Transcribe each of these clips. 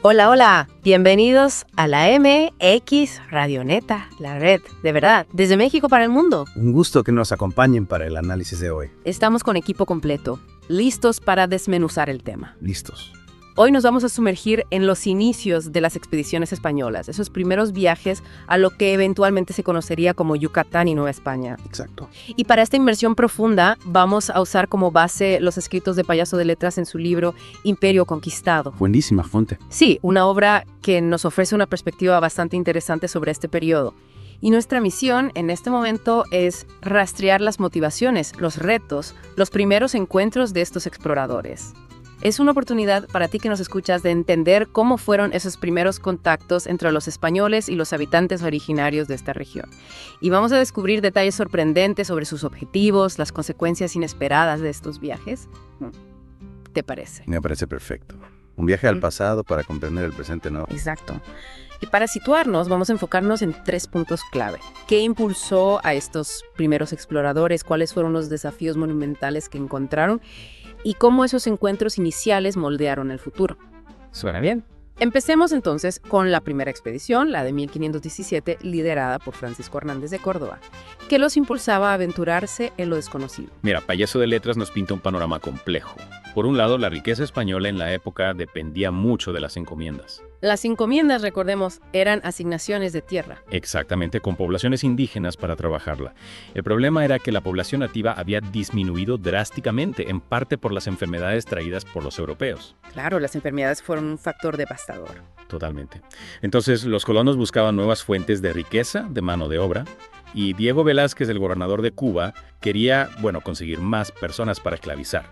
Hola, hola, bienvenidos a la MX Radioneta, la red, de verdad, desde México para el mundo. Un gusto que nos acompañen para el análisis de hoy. Estamos con equipo completo, listos para desmenuzar el tema. Listos. Hoy nos vamos a sumergir en los inicios de las expediciones españolas, esos primeros viajes a lo que eventualmente se conocería como Yucatán y Nueva España. Exacto. Y para esta inmersión profunda vamos a usar como base los escritos de Payaso de Letras en su libro Imperio Conquistado. Buenísima fuente. Sí, una obra que nos ofrece una perspectiva bastante interesante sobre este periodo. Y nuestra misión en este momento es rastrear las motivaciones, los retos, los primeros encuentros de estos exploradores. Es una oportunidad para ti que nos escuchas de entender cómo fueron esos primeros contactos entre los españoles y los habitantes originarios de esta región. Y vamos a descubrir detalles sorprendentes sobre sus objetivos, las consecuencias inesperadas de estos viajes. ¿Te parece? Me parece perfecto. Un viaje al pasado para comprender el presente, ¿no? Exacto. Y para situarnos, vamos a enfocarnos en 3 puntos clave. ¿Qué impulsó a estos primeros exploradores? ¿Cuáles fueron los desafíos monumentales que encontraron? Y cómo esos encuentros iniciales moldearon el futuro. Suena bien. Empecemos entonces con la primera expedición, la de 1517, liderada por Francisco Hernández de Córdoba, que los impulsaba a aventurarse en lo desconocido. Mira, Payaso de Letras nos pinta un panorama complejo. Por un lado, la riqueza española en la época dependía mucho de las encomiendas. Las encomiendas, recordemos, eran asignaciones de tierra. Exactamente, con poblaciones indígenas para trabajarla. El problema era que la población nativa había disminuido drásticamente, en parte por las enfermedades traídas por los europeos. Claro, las enfermedades fueron un factor devastador. Totalmente. Entonces, los colonos buscaban nuevas fuentes de riqueza, de mano de obra, y Diego Velázquez, el gobernador de Cuba, quería, conseguir más personas para esclavizar.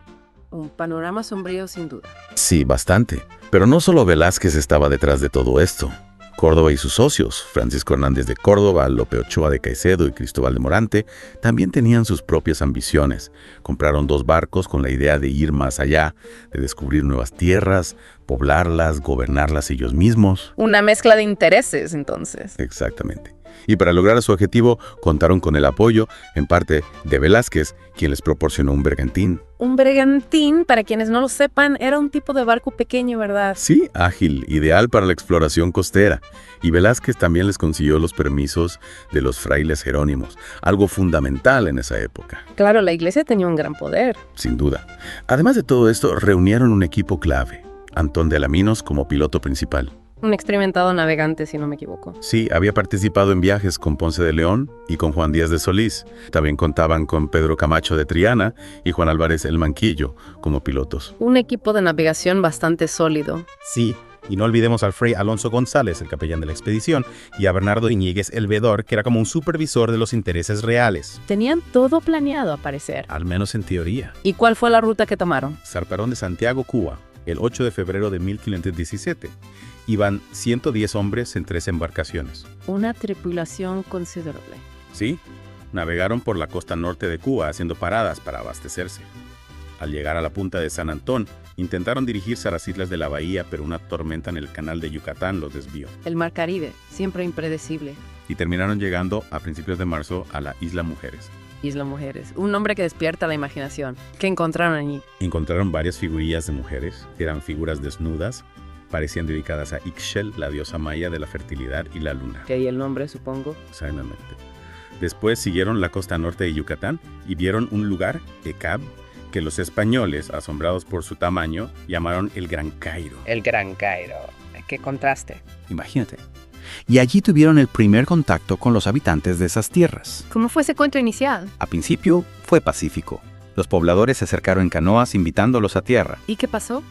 Un panorama sombrío sin duda. Sí, bastante. Pero no solo Velázquez estaba detrás de todo esto. Córdoba y sus socios, Francisco Hernández de Córdoba, Lope Ochoa de Caicedo y Cristóbal de Morante, también tenían sus propias ambiciones. Compraron 2 barcos con la idea de ir más allá, de descubrir nuevas tierras, poblarlas, gobernarlas ellos mismos. Una mezcla de intereses, entonces. Exactamente. Y para lograr su objetivo, contaron con el apoyo, en parte, de Velázquez, quien les proporcionó un bergantín. Un bergantín, para quienes no lo sepan, era un tipo de barco pequeño, ¿verdad? Sí, ágil, ideal para la exploración costera. Y Velázquez también les consiguió los permisos de los frailes jerónimos, algo fundamental en esa época. Claro, la iglesia tenía un gran poder. Sin duda. Además de todo esto, reunieron un equipo clave. Antón de Alaminos como piloto principal. Un experimentado navegante, si no me equivoco. Sí, había participado en viajes con Ponce de León y con Juan Díaz de Solís. También contaban con Pedro Camacho de Triana y Juan Álvarez el Manquillo como pilotos. Un equipo de navegación bastante sólido. Sí, y no olvidemos al Fray Alonso González, el capellán de la expedición, y a Bernardo Iñiguez el Vedor, que era como un supervisor de los intereses reales. Tenían todo planeado, a parecer. Al menos en teoría. ¿Y cuál fue la ruta que tomaron? Zarparon de Santiago, Cuba, el 8 de febrero de 1517. Iban 110 hombres en 3 embarcaciones. Una tripulación considerable. Sí, navegaron por la costa norte de Cuba haciendo paradas para abastecerse. Al llegar a la punta de San Antón, intentaron dirigirse a las islas de la bahía, pero una tormenta en el canal de Yucatán los desvió. El Mar Caribe, siempre impredecible. Y terminaron llegando a principios de marzo a la Isla Mujeres. Isla Mujeres, un nombre que despierta la imaginación. ¿Qué encontraron allí? Encontraron varias figurillas de mujeres, eran figuras desnudas, parecían dedicadas a Ixchel, la diosa maya de la fertilidad y la luna. Que ahí el nombre, supongo. Exactamente. Después siguieron la costa norte de Yucatán y vieron un lugar, Ecab, que los españoles, asombrados por su tamaño, llamaron el Gran Cairo. El Gran Cairo. ¡Qué contraste! Imagínate. Y allí tuvieron el primer contacto con los habitantes de esas tierras. ¿Cómo fue ese encuentro inicial? A principio fue pacífico. Los pobladores se acercaron en canoas invitándolos a tierra. ¿Y qué pasó?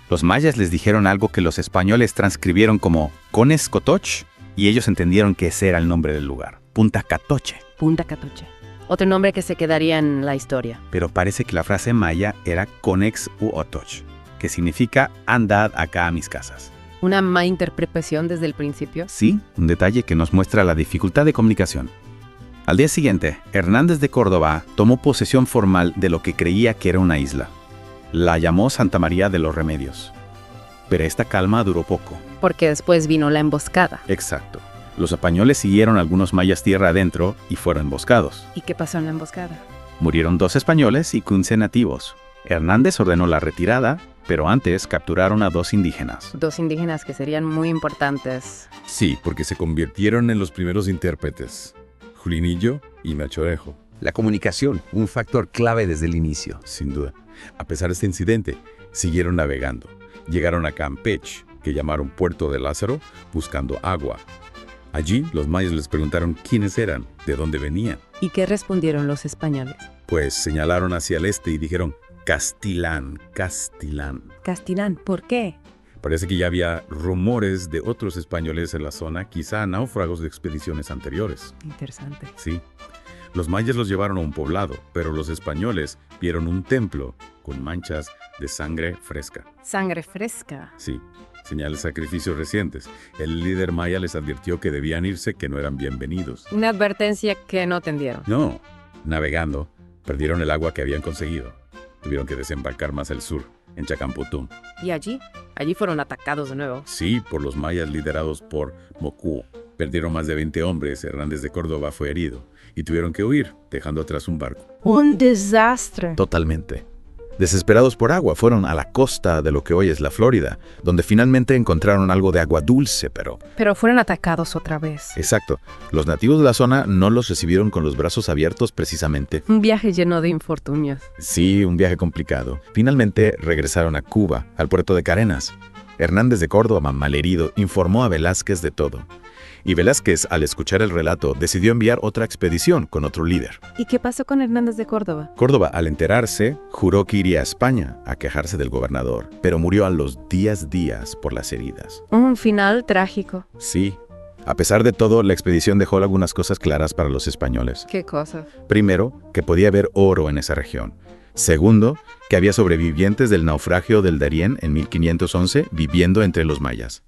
Los mayas les dijeron algo que los españoles transcribieron como Cones Cotoch y ellos entendieron que ese era el nombre del lugar, Punta Catoche. Punta Catoche. Otro nombre que se quedaría en la historia. Pero parece que la frase maya era Conex u Otoch, que significa andad acá a mis casas. ¿Una mala interpretación desde el principio? Sí, un detalle que nos muestra la dificultad de comunicación. Al día siguiente, Hernández de Córdoba tomó posesión formal de lo que creía que era una isla. La llamó Santa María de los Remedios. Pero esta calma duró poco. Porque después vino la emboscada. Exacto. Los españoles siguieron algunos mayas tierra adentro y fueron emboscados. ¿Y qué pasó en la emboscada? Murieron 2 españoles y 15 nativos. Hernández ordenó la retirada, pero antes capturaron a 2 indígenas. 2 indígenas que serían muy importantes. Sí, porque se convirtieron en los primeros intérpretes, Julinillo y Melchorejo. La comunicación, un factor clave desde el inicio. Sin duda. A pesar de este incidente, siguieron navegando. Llegaron a Campeche, que llamaron Puerto de Lázaro, buscando agua. Allí, los mayas les preguntaron quiénes eran, de dónde venían. ¿Y qué respondieron los españoles? Pues señalaron hacia el este y dijeron Castilán, Castilán. Castilán, ¿por qué? Parece que ya había rumores de otros españoles en la zona, quizá náufragos de expediciones anteriores. Interesante. Sí. Los mayas los llevaron a un poblado, pero los españoles vieron un templo con manchas de sangre fresca. Sangre fresca. Sí, señales de sacrificios recientes. El líder maya les advirtió que debían irse, que no eran bienvenidos. Una advertencia que no atendieron. No, navegando, perdieron el agua que habían conseguido. Tuvieron que desembarcar más al sur, en Chacamputum. ¿Y allí? Allí fueron atacados de nuevo. Sí, por los mayas liderados por Mocú. Perdieron más de 20 hombres, Hernández de Córdoba fue herido y tuvieron que huir, dejando atrás un barco. ¡Un desastre! Totalmente. Desesperados por agua, fueron a la costa de lo que hoy es la Florida, donde finalmente encontraron algo de agua dulce, pero... Pero fueron atacados otra vez. Exacto. Los nativos de la zona no los recibieron con los brazos abiertos precisamente. Un viaje lleno de infortunios. Sí, un viaje complicado. Finalmente regresaron a Cuba, al puerto de Carenas. Hernández de Córdoba, malherido, informó a Velázquez de todo. Y Velázquez, al escuchar el relato, decidió enviar otra expedición con otro líder. ¿Y qué pasó con Hernández de Córdoba? Córdoba, al enterarse, juró que iría a España a quejarse del gobernador, pero murió a los días por las heridas. Un final trágico. Sí. A pesar de todo, la expedición dejó algunas cosas claras para los españoles. ¿Qué cosa? Primero, que podía haber oro en esa región. Segundo, que había sobrevivientes del naufragio del Darién en 1511 viviendo entre los mayas.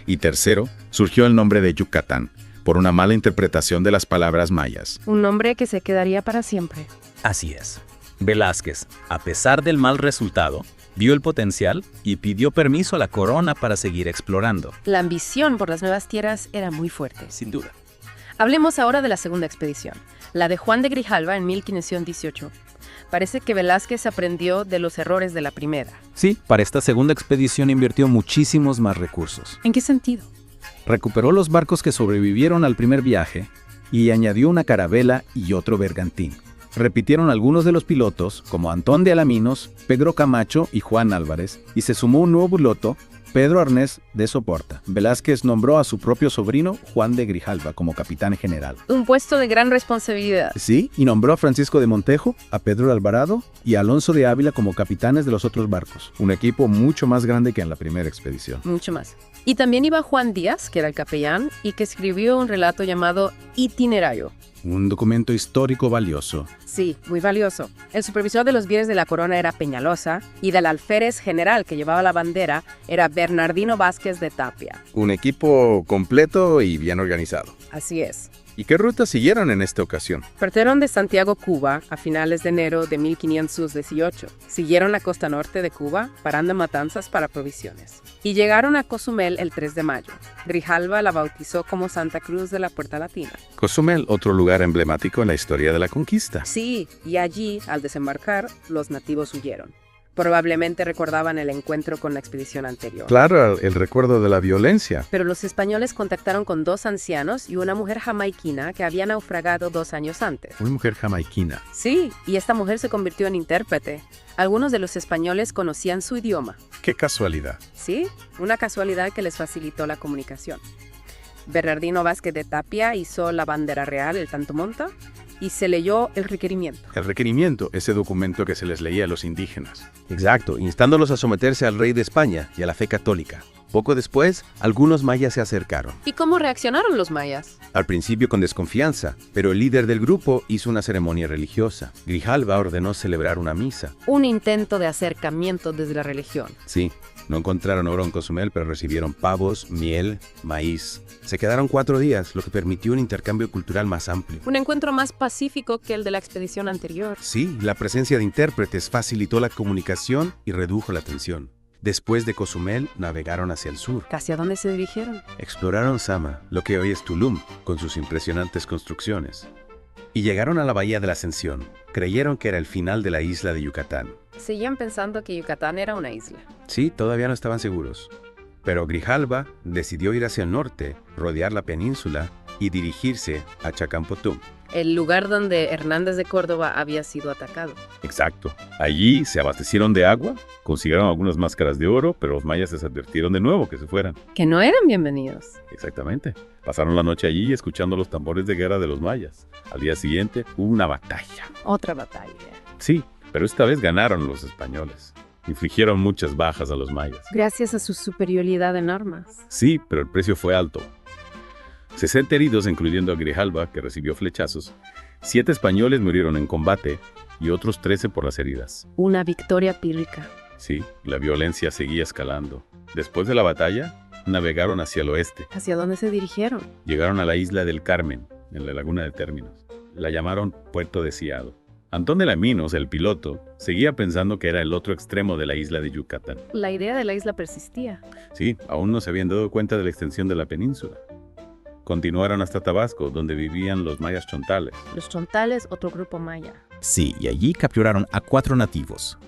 Y tercero, surgió el nombre de Yucatán, por una mala interpretación de las palabras mayas. Un nombre que se quedaría para siempre. Así es. Velázquez, a pesar del mal resultado, vio el potencial y pidió permiso a la corona para seguir explorando. La ambición por las nuevas tierras era muy fuerte. Sin duda. Hablemos ahora de la segunda expedición, la de Juan de Grijalva en 1518. Parece que Velázquez aprendió de los errores de la primera. Sí, para esta segunda expedición invirtió muchísimos más recursos. ¿En qué sentido? Recuperó los barcos que sobrevivieron al primer viaje y añadió una carabela y otro bergantín. Repitieron algunos de los pilotos, como Antón de Alaminos, Pedro Camacho y Juan Álvarez, y se sumó un nuevo piloto, Pedro Arnés de Soporta. Velázquez nombró a su propio sobrino, Juan de Grijalva, como capitán general. Un puesto de gran responsabilidad. Sí, y nombró a Francisco de Montejo, a Pedro Alvarado y a Alonso de Ávila como capitanes de los otros barcos. Un equipo mucho más grande que en la primera expedición. Mucho más. Y también iba Juan Díaz, que era el capellán, y que escribió un relato llamado Itinerario. Un documento histórico valioso. Sí, muy valioso. El supervisor de los bienes de la corona era Peñalosa y del alférez general que llevaba la bandera era Bernardino Vázquez de Tapia. Un equipo completo y bien organizado. Así es. ¿Y qué ruta siguieron en esta ocasión? Partieron de Santiago, Cuba, a finales de enero de 1518. Siguieron la costa norte de Cuba, parando en Matanzas para provisiones. Y llegaron a Cozumel el 3 de mayo. Grijalva la bautizó como Santa Cruz de la Puerta Latina. Cozumel, otro lugar emblemático en la historia de la conquista. Sí, y allí, al desembarcar, los nativos huyeron. Probablemente recordaban el encuentro con la expedición anterior. Claro, el recuerdo de la violencia. Pero los españoles contactaron con 2 ancianos y una mujer jamaiquina que había naufragado 2 años antes. Una mujer jamaiquina. Sí, y esta mujer se convirtió en intérprete. Algunos de los españoles conocían su idioma. Qué casualidad. Sí, una casualidad que les facilitó la comunicación. Bernardino Vázquez de Tapia hizo la bandera real, el tantomonta, y se leyó el requerimiento. El requerimiento, ese documento que se les leía a los indígenas. Exacto, instándolos a someterse al rey de España y a la fe católica. Poco después, algunos mayas se acercaron. ¿Y cómo reaccionaron los mayas? Al principio con desconfianza, pero el líder del grupo hizo una ceremonia religiosa. Grijalva ordenó celebrar una misa. Un intento de acercamiento desde la religión. Sí, no encontraron oro en Cozumel, pero recibieron pavos, miel, maíz. Se quedaron 4 días, lo que permitió un intercambio cultural más amplio. Un encuentro más pacífico que el de la expedición anterior. Sí, la presencia de intérpretes facilitó la comunicación y redujo la tensión. Después de Cozumel, navegaron hacia el sur. ¿Hacia dónde se dirigieron? Exploraron Sama, lo que hoy es Tulum, con sus impresionantes construcciones. Y llegaron a la bahía de la Ascensión. Creyeron que era el final de la isla de Yucatán. Seguían pensando que Yucatán era una isla. Sí, todavía no estaban seguros. Pero Grijalva decidió ir hacia el norte, rodear la península y dirigirse a Chacampotún. El lugar donde Hernández de Córdoba había sido atacado. Exacto. Allí se abastecieron de agua, consiguieron algunas máscaras de oro, pero los mayas les advirtieron de nuevo que se fueran. Que no eran bienvenidos. Exactamente. Pasaron la noche allí escuchando los tambores de guerra de los mayas. Al día siguiente hubo una batalla. Otra batalla. Sí, pero esta vez ganaron los españoles. Infligieron muchas bajas a los mayas. Gracias a su superioridad en armas. Sí, pero el precio fue alto. 60 heridos, incluyendo a Grijalva, que recibió flechazos. 7 españoles murieron en combate y otros 13 por las heridas. Una victoria pírrica. Sí, la violencia seguía escalando. Después de la batalla, navegaron hacia el oeste. ¿Hacia dónde se dirigieron? Llegaron a la isla del Carmen, en la laguna de Términos. La llamaron Puerto Deseado. Antón de Alaminos, el piloto, seguía pensando que era el otro extremo de la isla de Yucatán. La idea de la isla persistía. Sí, aún no se habían dado cuenta de la extensión de la península. Continuaron hasta Tabasco, donde vivían los mayas chontales. Los chontales, otro grupo maya. Sí, y allí capturaron a 4 nativos.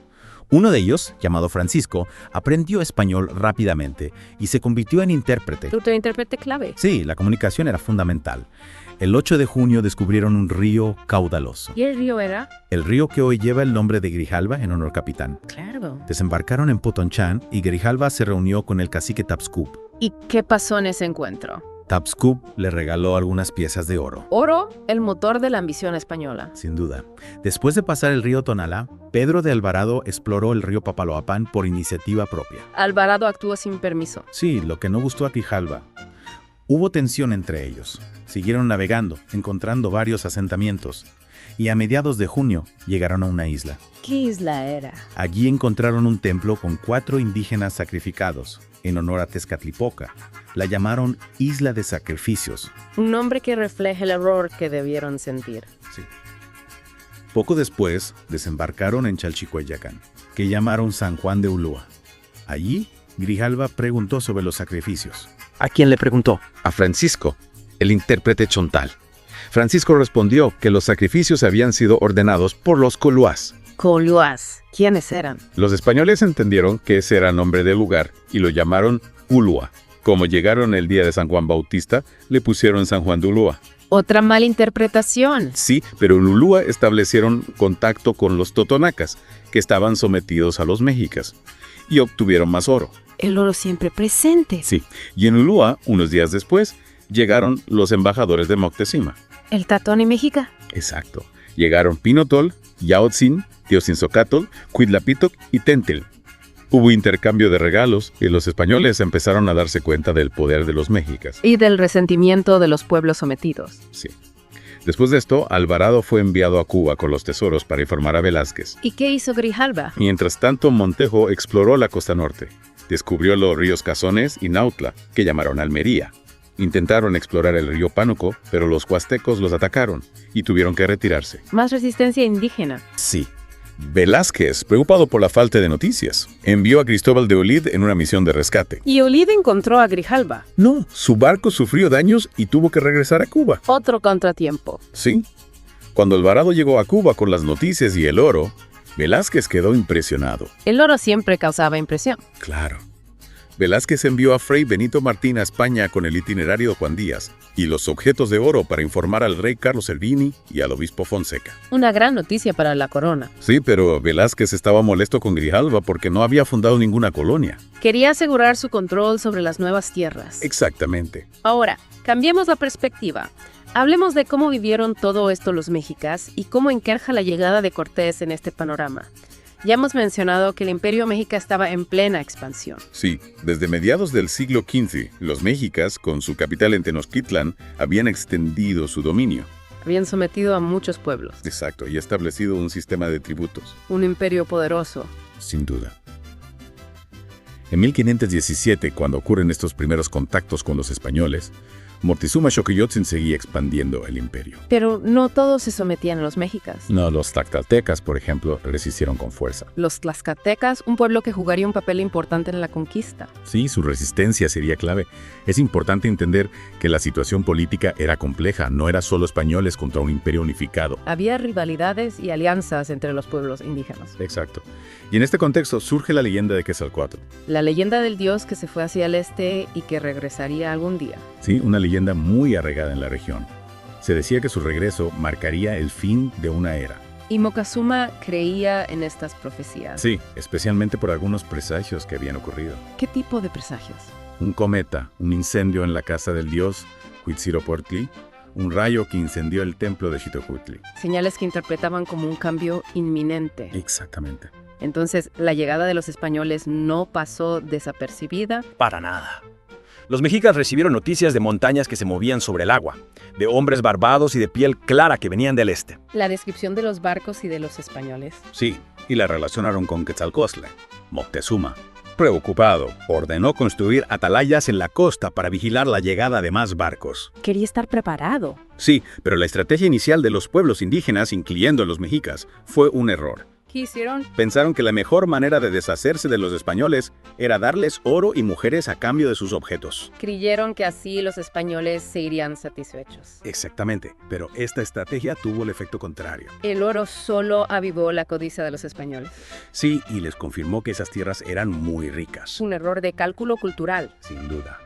Uno de ellos, llamado Francisco, aprendió español rápidamente y se convirtió en intérprete. ¿Tú te intérprete clave? Sí, la comunicación era fundamental. El 8 de junio descubrieron un río caudaloso. ¿Y el río era? El río que hoy lleva el nombre de Grijalva en honor al capitán. Claro. Desembarcaron en Potonchán y Grijalva se reunió con el cacique Tapscub. ¿Y qué pasó en ese encuentro? Tapscub le regaló algunas piezas de oro. Oro, el motor de la ambición española. Sin duda. Después de pasar el río Tonalá, Pedro de Alvarado exploró el río Papaloapán por iniciativa propia. Alvarado actuó sin permiso. Sí, lo que no gustó a Grijalva. Hubo tensión entre ellos. Siguieron navegando, encontrando varios asentamientos. Y a mediados de junio llegaron a una isla. ¿Qué isla era? Allí encontraron un templo con 4 indígenas sacrificados, en honor a Tezcatlipoca. La llamaron Isla de Sacrificios. Un nombre que refleja el error que debieron sentir. Sí. Poco después, desembarcaron en Chalchicuayacán, que llamaron San Juan de Ulúa. Allí, Grijalva preguntó sobre los sacrificios. ¿A quién le preguntó? A Francisco, el intérprete chontal. Francisco respondió que los sacrificios habían sido ordenados por los coluás. Coluás. ¿Quiénes eran? Los españoles entendieron que ese era el nombre del lugar y lo llamaron Ulúa. Como llegaron el día de San Juan Bautista, le pusieron San Juan de Ulúa. Otra mala interpretación. Sí, pero en Ulúa establecieron contacto con los totonacas, que estaban sometidos a los mexicas, y obtuvieron más oro. El oro siempre presente. Sí, y en Ulúa, unos días después, llegaron los embajadores de Moctezuma. El Tatón y México. Exacto. Llegaron Pinotol, Yaotzin, Teocinzocatl, Cuitlapitoc y Tentel. Hubo intercambio de regalos y los españoles empezaron a darse cuenta del poder de los mexicas. Y del resentimiento de los pueblos sometidos. Sí. Después de esto, Alvarado fue enviado a Cuba con los tesoros para informar a Velázquez. ¿Y qué hizo Grijalva? Mientras tanto, Montejo exploró la costa norte. Descubrió los ríos Cazones y Nautla, que llamaron Almería. Intentaron explorar el río Pánuco, pero los huastecos los atacaron y tuvieron que retirarse. Más resistencia indígena. Sí. Velázquez, preocupado por la falta de noticias, envió a Cristóbal de Olid en una misión de rescate. Y Olid encontró a Grijalva. No, su barco sufrió daños y tuvo que regresar a Cuba. Otro contratiempo. Sí. Cuando Alvarado llegó a Cuba con las noticias y el oro, Velázquez quedó impresionado. El oro siempre causaba impresión. Claro. Velázquez envió a Fray Benito Martín a España con el itinerario de Juan Díaz y los objetos de oro para informar al rey Carlos Cervini y al obispo Fonseca. Una gran noticia para la corona. Sí, pero Velázquez estaba molesto con Grijalva porque no había fundado ninguna colonia. Quería asegurar su control sobre las nuevas tierras. Exactamente. Ahora, cambiemos la perspectiva. Hablemos de cómo vivieron todo esto los mexicas y cómo encaja la llegada de Cortés en este panorama. Ya hemos mencionado que el Imperio Mexica estaba en plena expansión. Sí, desde mediados del siglo XV, los mexicas, con su capital en Tenochtitlán, habían extendido su dominio. Habían sometido a muchos pueblos. Exacto, y establecido un sistema de tributos. Un imperio poderoso. Sin duda. En 1517, cuando ocurren estos primeros contactos con los españoles, Moctezuma Xochiyotzin seguía expandiendo el imperio. Pero no todos se sometían a los mexicas. No, los tlaxcaltecas, por ejemplo, resistieron con fuerza. Los tlaxcaltecas, un pueblo que jugaría un papel importante en la conquista. Sí, su resistencia sería clave. Es importante entender que la situación política era compleja, no era solo españoles contra un imperio unificado. Había rivalidades y alianzas entre los pueblos indígenas. Exacto. Y en este contexto surge la leyenda de Quetzalcóatl. La leyenda del dios que se fue hacia el este y que regresaría algún día. Sí, una leyenda muy arraigada en la región. Se decía que su regreso marcaría el fin de una era. Y Moctezuma creía en estas profecías. Sí, especialmente por algunos presagios que habían ocurrido. ¿Qué tipo de presagios? Un cometa, un incendio en la casa del dios Huitzilopochtli, un rayo que incendió el templo de Xicotencatl. Señales que interpretaban como un cambio inminente. Exactamente. Entonces, la llegada de los españoles no pasó desapercibida. Para nada. Los mexicas recibieron noticias de montañas que se movían sobre el agua, de hombres barbados y de piel clara que venían del este. La descripción de los barcos y de los españoles. Sí, y la relacionaron con Quetzalcóatl. Moctezuma, preocupado, ordenó construir atalayas en la costa para vigilar la llegada de más barcos. Quería estar preparado. Sí, pero la estrategia inicial de los pueblos indígenas, incluyendo a los mexicas, fue un error. ¿Qué hicieron? Pensaron que la mejor manera de deshacerse de los españoles era darles oro y mujeres a cambio de sus objetos. Creyeron que así los españoles se irían satisfechos. Exactamente, pero esta estrategia tuvo el efecto contrario. El oro solo avivó la codicia de los españoles. Sí, y les confirmó que esas tierras eran muy ricas. Un error de cálculo cultural. Sin duda.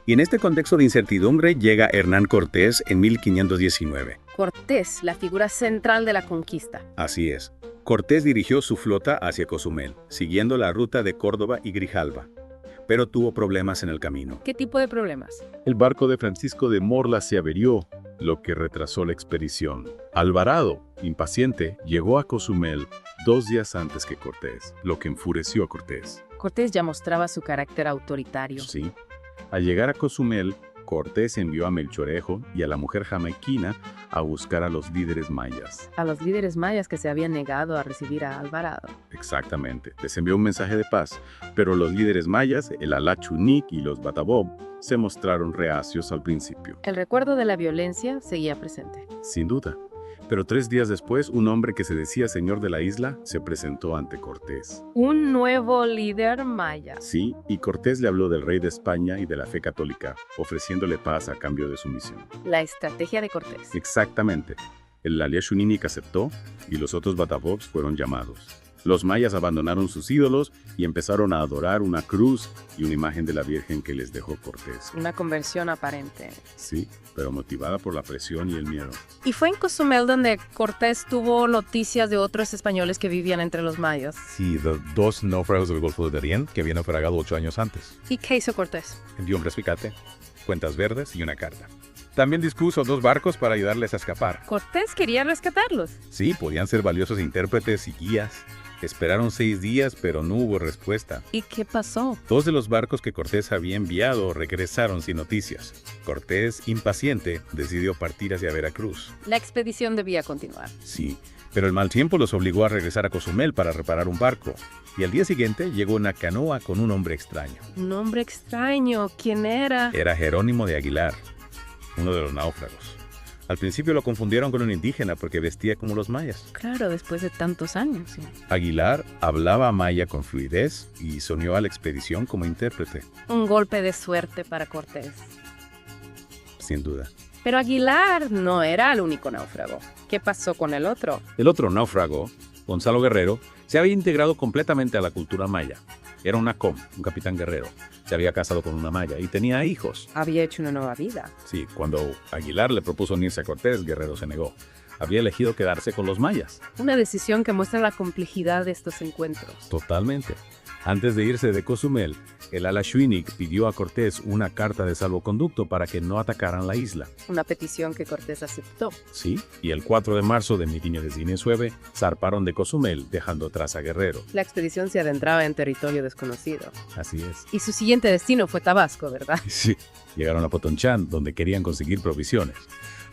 Y en este contexto de incertidumbre llega Hernán Cortés en 1519. Cortés, la figura central de la conquista. Así es. Cortés dirigió su flota hacia Cozumel, siguiendo la ruta de Córdoba y Grijalva, pero tuvo problemas en el camino. ¿Qué tipo de problemas? El barco de Francisco de Morla se averió, lo que retrasó la expedición. Alvarado, impaciente, llegó a Cozumel 2 días antes que Cortés, lo que enfureció a Cortés. Cortés ya mostraba su carácter autoritario. Sí. Al llegar a Cozumel, Cortés envió a Melchorejo y a la mujer jamaiquina a buscar a los líderes mayas. A los líderes mayas que se habían negado a recibir a Alvarado. Exactamente. Les envió un mensaje de paz, pero los líderes mayas, el Alachunik y los Batabob, se mostraron reacios al principio. El recuerdo de la violencia seguía presente. Sin duda. Pero 3 días después, un hombre que se decía señor de la isla se presentó ante Cortés. Un nuevo líder maya. Sí, y Cortés le habló del rey de España y de la fe católica, ofreciéndole paz a cambio de su misión. La estrategia de Cortés. Exactamente. El Aliashuninik aceptó y los otros Batavobs fueron llamados. Los mayas abandonaron sus ídolos y empezaron a adorar una cruz y una imagen de la Virgen que les dejó Cortés. Una conversión aparente. Sí, pero motivada por la presión y el miedo. Y fue en Cozumel donde Cortés tuvo noticias de otros españoles que vivían entre los mayas. Sí, de 2 náufragos del Golfo de Darién que habían naufragado 8 años antes. ¿Y qué hizo Cortés? Envió un rescate, cuentas verdes y una carta. También dispuso 2 barcos para ayudarles a escapar. Cortés quería rescatarlos. Sí, podían ser valiosos intérpretes y guías. Esperaron 6 días, pero no hubo respuesta. ¿Y qué pasó? 2 de los barcos que Cortés había enviado regresaron sin noticias. Cortés, impaciente, decidió partir hacia Veracruz. La expedición debía continuar. Sí, pero el mal tiempo los obligó a regresar a Cozumel para reparar un barco. Y al día siguiente llegó una canoa con un hombre extraño. Un hombre extraño. ¿Quién era? Era Jerónimo de Aguilar, uno de los náufragos. Al principio lo confundieron con un indígena porque vestía como los mayas. Claro, después de tantos años. Sí. Aguilar hablaba maya con fluidez y se unió a la expedición como intérprete. Un golpe de suerte para Cortés. Sin duda. Pero Aguilar no era el único náufrago. ¿Qué pasó con el otro? El otro náufrago, Gonzalo Guerrero, se había integrado completamente a la cultura maya. Era un Nacom, un capitán guerrero. Se había casado con una maya y tenía hijos. Había hecho una nueva vida. Sí, cuando Aguilar le propuso unirse a Cortés, Guerrero se negó. Había elegido quedarse con los mayas. Una decisión que muestra la complejidad de estos encuentros. Totalmente. Antes de irse de Cozumel, el Alachuinic pidió a Cortés una carta de salvoconducto para que no atacaran la isla. Una petición que Cortés aceptó. Sí, y el 4 de marzo de 1519 zarparon de Cozumel, dejando atrás a Guerrero. La expedición se adentraba en territorio desconocido. Así es. Y su siguiente destino fue Tabasco, ¿verdad? Sí, llegaron a Potonchán, donde querían conseguir provisiones.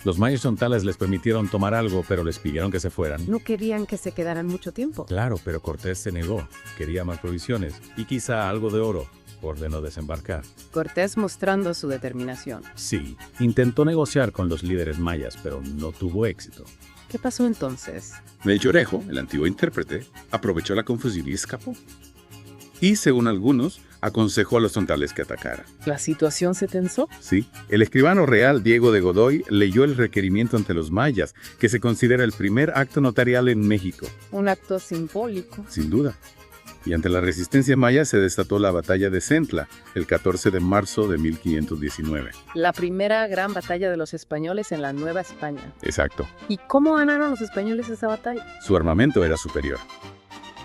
Los mayas chontales les permitieron tomar algo, pero les pidieron que se fueran. No querían que se quedaran mucho tiempo. Claro, pero Cortés se negó. Quería más provisiones y quizá algo de oro. ordenó desembarcar. Cortés mostrando su determinación. Sí, intentó negociar con los líderes mayas, pero no tuvo éxito. ¿Qué pasó entonces? Melchorejo, el antiguo intérprete, aprovechó la confusión y escapó. Y, según algunos, aconsejó a los chontales que atacaran. ¿La situación se tensó? Sí, el escribano real Diego de Godoy leyó el requerimiento ante los mayas, que se considera el primer acto notarial en México. Un acto simbólico. Sin duda. Y ante la resistencia maya se desató la batalla de Centla, el 14 de marzo de 1519. La primera gran batalla de los españoles en la Nueva España. Exacto. ¿Y cómo ganaron los españoles esa batalla? Su armamento era superior.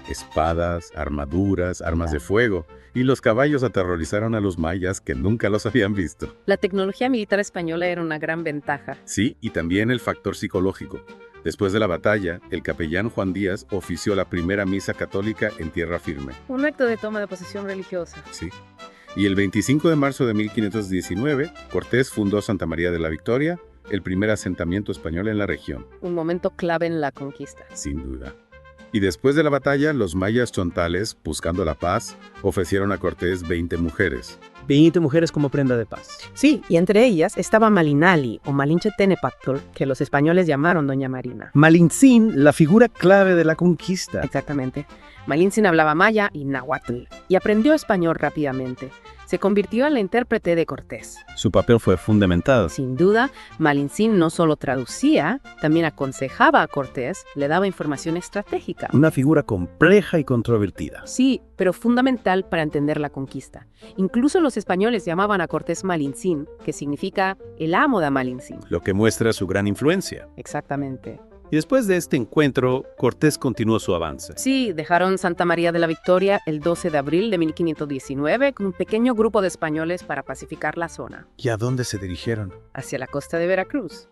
Espadas, armaduras, armas de fuego, y los caballos aterrorizaron a los mayas que nunca los habían visto. La tecnología militar española era una gran ventaja. Sí, y también el factor psicológico. Después de la batalla, el capellán Juan Díaz ofició la primera misa católica en tierra firme. Un acto de toma de posesión religiosa. Sí. Y el 25 de marzo de 1519, Cortés fundó Santa María de la Victoria, el primer asentamiento español en la región. Un momento clave en la conquista. Sin duda. Y después de la batalla, los mayas chontales, buscando la paz, ofrecieron a Cortés 20 mujeres. 20 mujeres como prenda de paz. Sí, y entre ellas estaba Malinali o Malinche Tenepactol, que los españoles llamaron Doña Marina. Malintzin, la figura clave de la conquista. Exactamente. Malintzin hablaba maya y náhuatl, y aprendió español rápidamente. Se convirtió en la intérprete de Cortés. Su papel fue fundamental. Sin duda, Malintzin no solo traducía, también aconsejaba a Cortés, le daba información estratégica. Una figura compleja y controvertida. Sí, pero fundamental para entender la conquista. Incluso los españoles llamaban a Cortés Malintzin, que significa el amo de Malintzin. Lo que muestra su gran influencia. Exactamente. Y después de este encuentro, Cortés continuó su avance. Sí, dejaron Santa María de la Victoria el 12 de abril de 1519 con un pequeño grupo de españoles para pacificar la zona. ¿Y a dónde se dirigieron? Hacia la costa de Veracruz.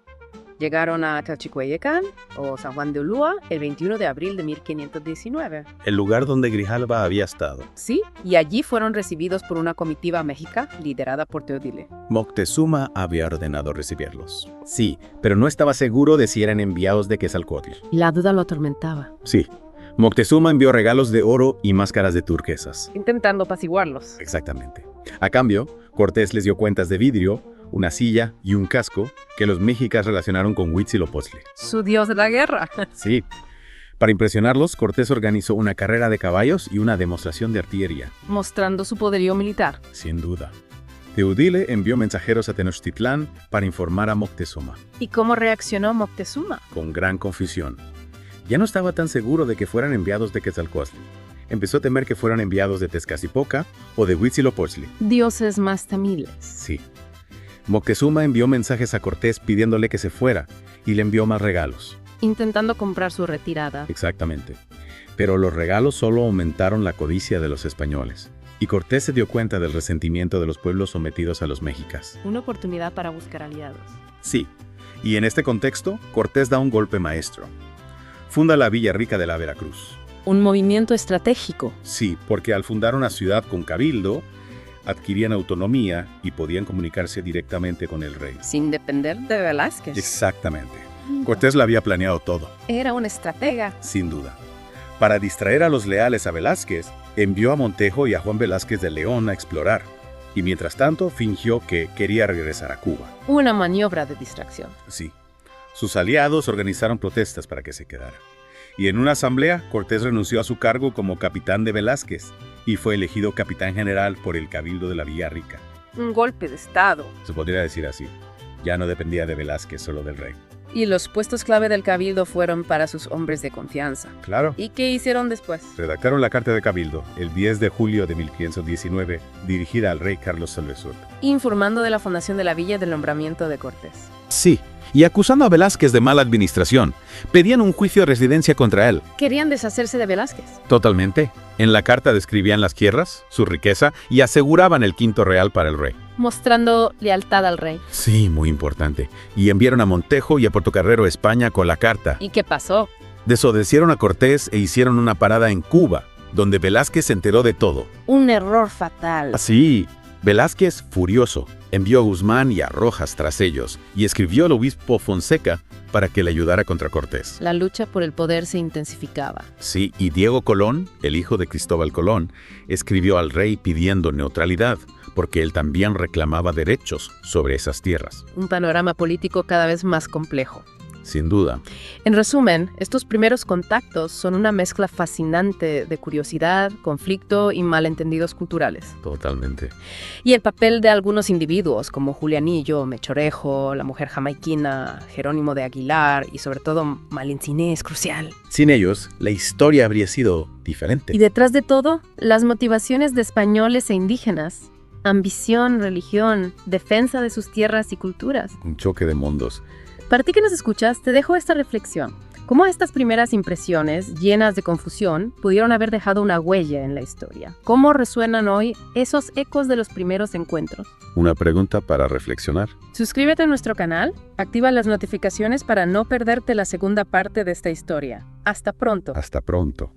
Llegaron a Chalchicueyecán o San Juan de Ulúa el 21 de abril de 1519. El lugar donde Grijalva había estado. Sí, y allí fueron recibidos por una comitiva mexica liderada por Teodile. Moctezuma había ordenado recibirlos. Sí, pero no estaba seguro de si eran enviados de Quetzalcóatl. La duda lo atormentaba. Sí, Moctezuma envió regalos de oro y máscaras de turquesas. Intentando apaciguarlos. Exactamente. A cambio, Cortés les dio cuentas de vidrio, una silla y un casco que los mexicas relacionaron con Huitzilopochtli. Su dios de la guerra. Sí. Para impresionarlos, Cortés organizó una carrera de caballos y una demostración de artillería. Mostrando su poderío militar. Sin duda. Teodile envió mensajeros a Tenochtitlán para informar a Moctezuma. ¿Y cómo reaccionó Moctezuma? Con gran confusión. Ya no estaba tan seguro de que fueran enviados de Quetzalcóatl. Empezó a temer que fueran enviados de Tezcatlipoca o de Huitzilopochtli. Dioses más temibles. Sí. Moctezuma envió mensajes a Cortés pidiéndole que se fuera y le envió más regalos. Intentando comprar su retirada. Exactamente. Pero los regalos solo aumentaron la codicia de los españoles. Y Cortés se dio cuenta del resentimiento de los pueblos sometidos a los mexicas. Una oportunidad para buscar aliados. Sí. Y en este contexto, Cortés da un golpe maestro. Funda la Villa Rica de la Veracruz. Un movimiento estratégico. Sí, porque al fundar una ciudad con cabildo, adquirían autonomía y podían comunicarse directamente con el rey. Sin depender de Velázquez. Exactamente. Cortés lo había planeado todo. Era un estratega. Sin duda. Para distraer a los leales a Velázquez, envió a Montejo y a Juan Velázquez de León a explorar. Y mientras tanto, fingió que quería regresar a Cuba. Una maniobra de distracción. Sí. Sus aliados organizaron protestas para que se quedara. Y en una asamblea, Cortés renunció a su cargo como capitán de Velázquez y fue elegido capitán general por el Cabildo de la Villa Rica. Un golpe de estado. Se podría decir así. Ya no dependía de Velázquez, solo del rey. Y los puestos clave del Cabildo fueron para sus hombres de confianza. Claro. ¿Y qué hicieron después? Redactaron la Carta de Cabildo el 10 de julio de 1519, dirigida al rey Carlos Sobresur. Informando de la fundación de la villa y del nombramiento de Cortés. Sí, y acusando a Velázquez de mala administración. Pedían un juicio de residencia contra él. Querían deshacerse de Velázquez. Totalmente. En la carta describían las tierras, su riqueza y aseguraban el quinto real para el rey. Mostrando lealtad al rey. Sí, muy importante. Y enviaron a Montejo y a Portocarrero a España con la carta. ¿Y qué pasó? Desobedecieron a Cortés e hicieron una parada en Cuba, donde Velázquez se enteró de todo. Un error fatal. Así. Velázquez, furioso, envió a Guzmán y a Rojas tras ellos y escribió al obispo Fonseca para que le ayudara contra Cortés. La lucha por el poder se intensificaba. Sí, y Diego Colón, el hijo de Cristóbal Colón, escribió al rey pidiendo neutralidad, porque él también reclamaba derechos sobre esas tierras. Un panorama político cada vez más complejo. Sin duda. En resumen, estos primeros contactos son una mezcla fascinante de curiosidad, conflicto y malentendidos culturales. Totalmente. Y el papel de algunos individuos como Julianillo, Mechorejo, la mujer jamaiquina, Jerónimo de Aguilar y sobre todo Malintziner es crucial. Sin ellos, la historia habría sido diferente. Y detrás de todo, las motivaciones de españoles e indígenas. Ambición, religión, defensa de sus tierras y culturas. Un choque de mundos. Para ti que nos escuchas, te dejo esta reflexión. ¿Cómo estas primeras impresiones, llenas de confusión, pudieron haber dejado una huella en la historia? ¿Cómo resuenan hoy esos ecos de los primeros encuentros? Una pregunta para reflexionar. Suscríbete a nuestro canal, activa las notificaciones para no perderte la segunda parte de esta historia. Hasta pronto. Hasta pronto.